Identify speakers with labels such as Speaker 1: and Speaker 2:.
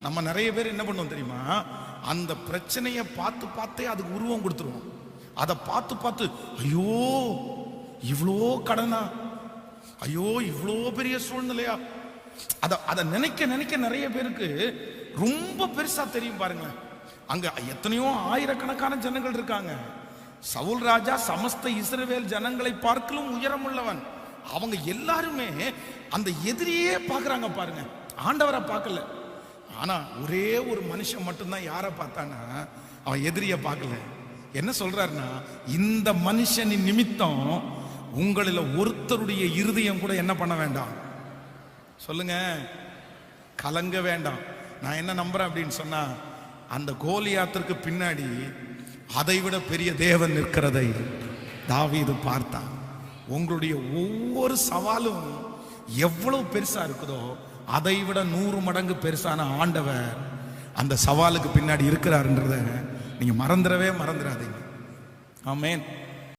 Speaker 1: நம்ம நிறைய பேர் என்ன பண்ணுவோம் தெரியுமா, அந்த பிரச்சனையை பார்த்து பார்த்தே அதுக்கு உருவம் கொடுத்துருவோம். அதை பார்த்து பார்த்து ஐயோ இவ்வளோ கடனா, ஐயோ இவ்வளோ பெரிய சூழ்நிலையா, அதை நினைக்க நினைக்க நிறைய பேருக்கு ரொம்ப பெருசா தெரியும். பாருங்களேன், அங்க எத்தனையோ ஆயிரக்கணக்கான ஜனங்கள் இருக்காங்க. சவுல் ராஜா சமஸ்த இஸ்ரவேல் ஜனங்களை பார்க்கலும் உயரம் உள்ளவன். அவங்க எல்லாருமே அந்த எதிரியே பார்க்கறாங்க. பாருங்க, ஆண்டவரை பார்க்கல. ஆனா ஒரே ஒரு மனுஷன் மட்டும்தான் யாரை பார்த்தானா, அவன் எதிரிய பார்க்கல. என்ன சொல்றாருன்னா, இந்த மனுஷனின் நிமித்தம் உங்களில் ஒருத்தருடைய இருதயம் கூட என்ன பண்ண வேண்டாம், சொல்லுங்க, கலங்க வேண்டாம். நான் என்ன நம்புறேன் அப்படின்னு சொன்னா, அந்த கோலியாத்திற்கு பின்னாடி அதைவிட பெரிய தேவன் நிற்கிறதை தாவீது பார்த்தான். உங்களுடைய ஒவ்வொரு சவாலும் எவ்வளவு பெருசா இருக்குதோ அதைவிட 100 மடங்கு பெருசான ஆண்டவர் அந்த சவாலுக்கு பின்னாடி இருக்கிறாருன்றத நீங்க மறந்துடவே மறந்துடாதீங்க. ஆமென்.